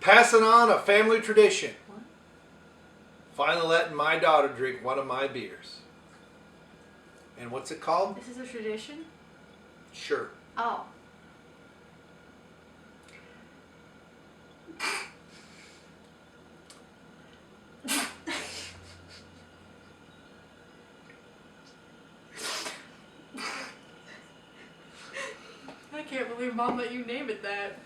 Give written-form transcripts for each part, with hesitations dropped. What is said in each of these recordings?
Passing on a family tradition. What? Finally letting my daughter drink one of my beers. And what's it called? This is a tradition? Sure. Oh. I can't believe, Mom, that you named it that.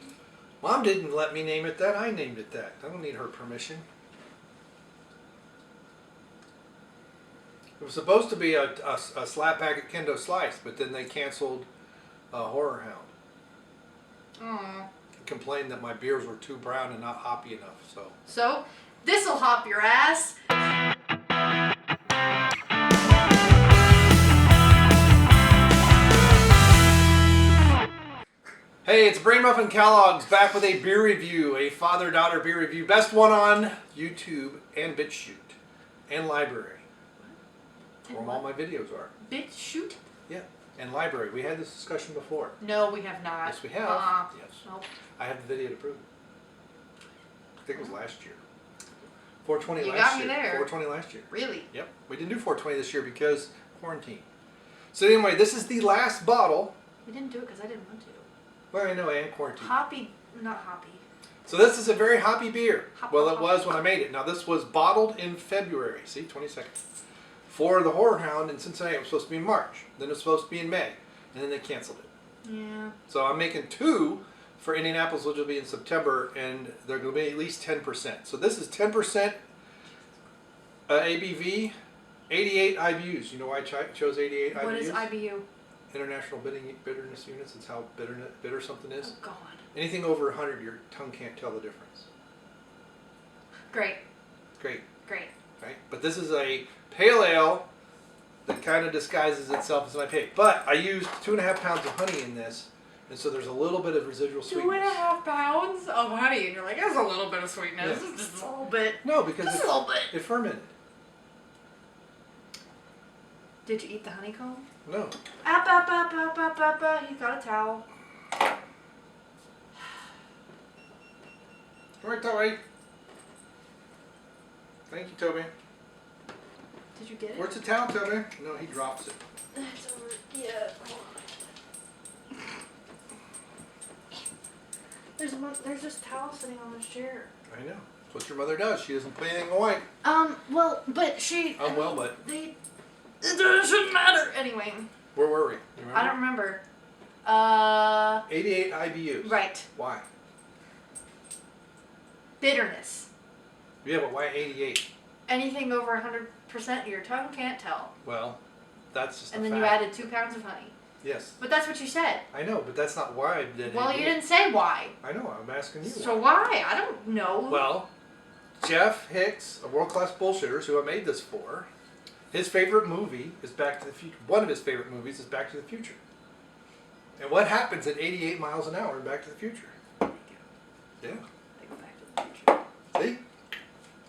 Mom didn't let me name it that. I named it that. I don't need her permission. It was supposed to be a slap packet kendo slice, but then they canceled HorrorHound. Aww. Complained that my beers were too brown and not hoppy enough. So this'll hop your ass. Hey, it's Brainmuffin Kelloggs back with a beer review, a father-daughter beer review. Best one on YouTube and BitChute and Library. Where all my videos are. BitChute? Yeah, and Library. We had this discussion before. No, we have not. Yes, we have. Yes. Nope. I have the video to prove it. I think it was last year. 420 you last got me year. there. 420 last year. Really? Yep. We didn't do 420 this year because quarantine. So anyway, this is the last bottle. We didn't do it because I didn't want to. Well, I know, and quarantine. Hoppy, not hoppy. So this is a very hoppy beer. Hoppy, well, it was when I made it. Now this was bottled in February. See, 22nd. For the HorrorHound in Cincinnati, it was supposed to be in March. Then it was supposed to be in May. And then they canceled it. Yeah. So I'm making 2 for Indianapolis, which will be in September, and they're going to be at least 10%. So this is 10% ABV, 88 IBUs. You know why I chose 88 IBUs? What is IBU? International Bitterness Units. It's how bitter something is. Oh, God. Anything over 100, your tongue can't tell the difference. Great. Great. Great. Right? But this is a pale ale that kind of disguises itself as an IPA. But I used 2.5 pounds of honey in this, and so there's a little bit of residual sweetness. 2.5 pounds of honey, and you're like, there's a little bit of sweetness. Yeah. Just a little bit. No, because just a little bit. It fermented. Did you eat the honeycomb? No. He's got a towel. All right, Toby. Thank you, Toby. Did you get it? Where's the towel, Toby? No, he drops it. It's over. Yeah. There's just towel sitting on this chair. I know. That's what your mother does. She doesn't put anything away. Well, but she... but... It shouldn't matter. Anyway. Where were we? You remember? I don't remember. 88 IBUs. Right. Why? Bitterness. Yeah, but why 88? Anything over 100% your tongue can't tell. Well, that's just and a then fact. you added 2 pounds of honey. Yes. But that's what you said. I know, but that's not why I did it. Well, you didn't say why. I know, I'm asking you So why? I don't know. Well, Jeff Hicks, a world-class bullshitters who I made this for, his favorite movie is Back to the Future. One of his favorite movies is Back to the Future. And what happens at 88 miles an hour in Back to the Future? Yeah. They go Back to the Future. See?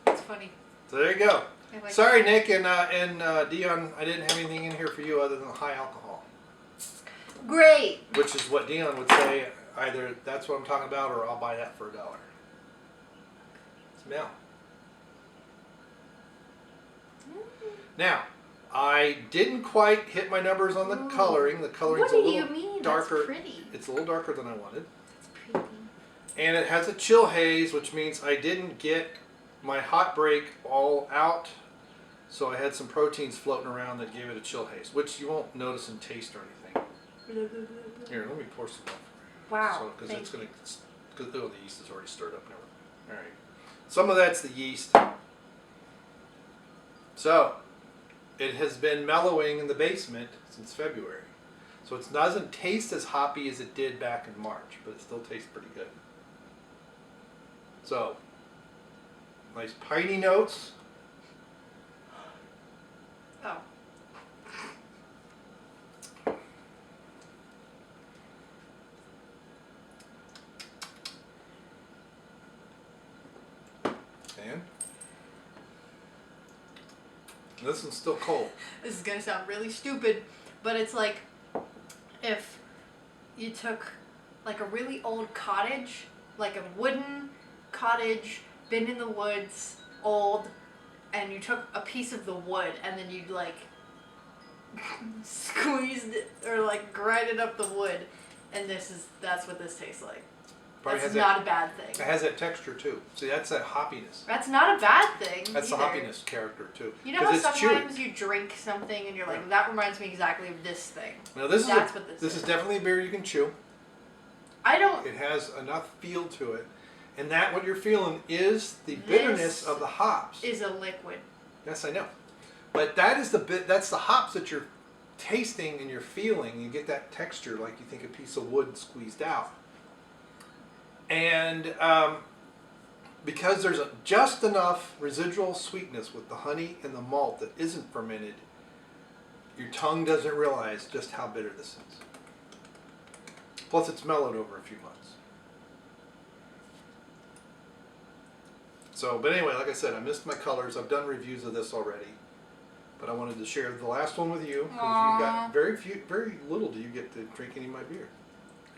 That's funny. So there you go. Like Sorry, Nick and Dion, I didn't have anything in here for you other than high alcohol. Great. Which is what Dion would say, either that's what I'm talking about or I'll buy that for $1. Smell. Now, I didn't quite hit my numbers on the coloring. The coloring's a little darker. That's pretty. It's a little darker than I wanted. That's pretty. And it has a chill haze, which means I didn't get my hot break all out. So I had some proteins floating around that gave it a chill haze, which you won't notice in taste or anything. Here, let me pour some more. Wow. Because it's going to, because the yeast is already stirred up. All right. Some of that's the yeast. So, it has been mellowing in the basement since February. So it doesn't taste as hoppy as it did back in March, but it still tastes pretty good. So, nice piney notes. Oh. And this one's still cold. This is going to sound really stupid, but it's like if you took like a really old cottage, like a wooden cottage, been in the woods, old, and you took a piece of the wood and then you'd like squeezed it or like grinded up the wood, and that's what this tastes like. Probably that's not a bad thing. It has that texture too. See, that's that hoppiness. That's not a bad thing. That's either. the hoppiness character too. You know how sometimes chewy. you drink something and you're like, that reminds me exactly of this thing. Now this this is definitely a beer you can chew. It has enough feel to it, and that what you're feeling is the bitterness of the hops. Is a liquid. Yes, I know, but that's the hops that you're tasting and you're feeling. You get that texture like you think a piece of wood squeezed out. And because there's just enough residual sweetness with the honey and the malt that isn't fermented, your tongue doesn't realize just how bitter this is. Plus it's mellowed over a few months. So, but anyway, like I said, I missed my colors. I've done reviews of this already. But I wanted to share the last one with you because you've got very little do you get to drink any of my beer.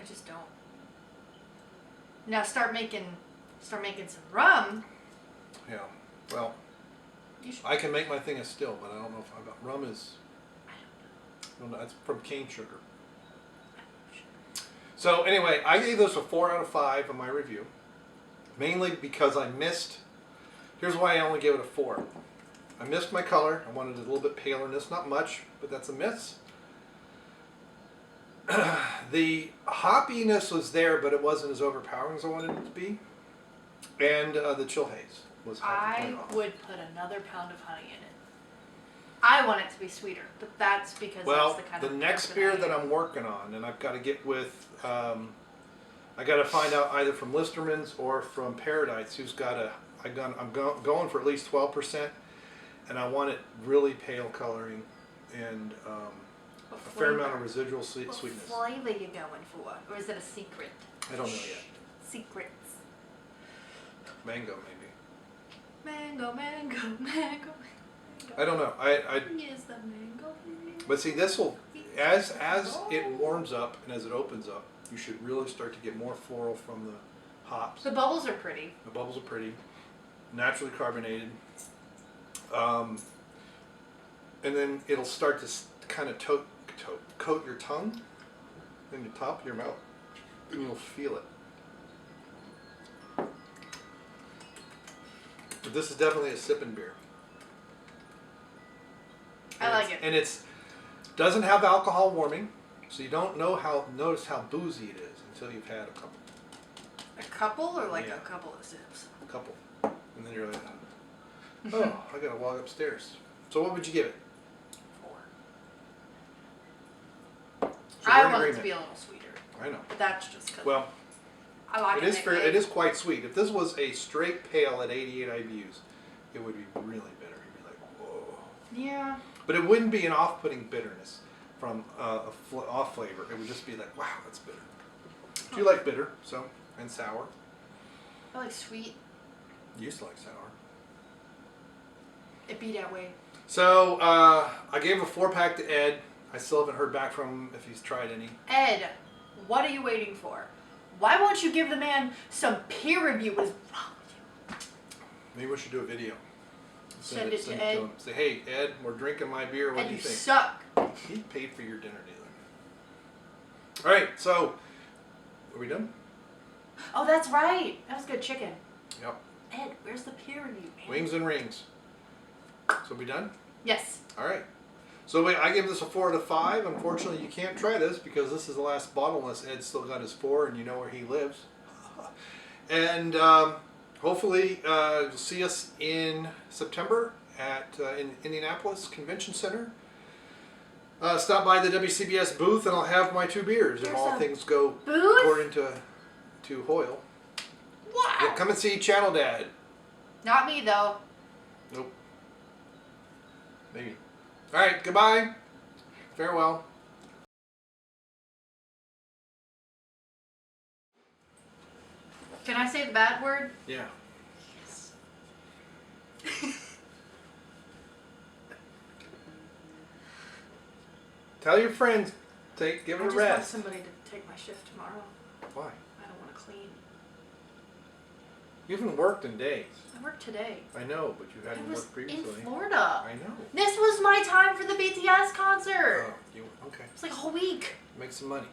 I just don't. Now start making some rum. Yeah, well, I can make my thing a still, but I don't know if I've got rum is. I don't know. It's from cane sugar. So anyway, I gave this a 4 out of 5 on my review, mainly because I missed. Here's why I only gave it a 4. I missed my color. I wanted it a little bit paler in this, not much, but that's a miss. The hoppiness was there, but it wasn't as overpowering as I wanted it to be. And the chill haze was half a point off. I would put another pound of honey in it. I want it to be sweeter, but that's because that's the kind of the next beer that I'm working on, and I've got to get with, I got to find out either from Listerman's or from Paradise, who's got I'm going for at least 12%, and I want it really pale coloring and a fair amount of residual sweetness. What flavor you going for? Or is it a secret? I don't know yet. Secrets. Mango, maybe. Mango. I don't know. Yes, the mango. But see, this will, as it warms up and as it opens up, you should really start to get more floral from the hops. The bubbles are pretty. The bubbles are pretty, naturally carbonated. And then it'll start to kind of coat your tongue and the top of your mouth, and you'll feel it. But this is definitely a sipping beer. I like it. And it doesn't have alcohol warming, so you don't notice how boozy it is until you've had a couple. A couple or like a couple of sips? A couple. And then you're like, oh, I gotta walk upstairs. So what would you give it? 4. So I want it to be a little sweeter. I know. But that's just because I like it. It is quite sweet. If this was a straight pale at 88 IBUs, it would be really bitter. You'd be like, whoa. Yeah. But it wouldn't be an off-putting bitterness from off flavor. It would just be like, wow, that's bitter. Do you like bitter? And sour? I like sweet. You used to like sour. It be that way. So I gave a 4-pack to Ed. I still haven't heard back from him if he's tried any. Ed, what are you waiting for? Why won't you give the man some peer review? What is wrong with you? Maybe we should do a video. Send it to Ed. him. Say, hey, Ed, we're drinking my beer. What Ed, do you think? you suck. He paid for your dinner dealer. All right, so are we done? Oh, that's right. That was good chicken. Yep. Ed, where's the peer review? Wings and rings. So we done? Yes. All right. So wait, I give this a 4 out of 5. Unfortunately, you can't try this because this is the last bottle unless Ed's still got his 4 and you know where he lives. And hopefully you'll see us in September at in Indianapolis Convention Center. Stop by the WCBS booth and I'll have my 2 beers if all things go according to Hoyle. Wow. Yeah, come and see Channel Dad. Not me, though. Nope. Maybe. All right, goodbye. Farewell. Can I say the bad word? Yeah. Yes. Tell your friends, give it a I just rest. want somebody to take my shift tomorrow. Why? I don't want to clean. You haven't worked in days. I worked today. I know, but you I hadn't was worked previously. in Florida. I know. This was my time for the BTS concert. Oh, okay. It's like a whole week. Make some money.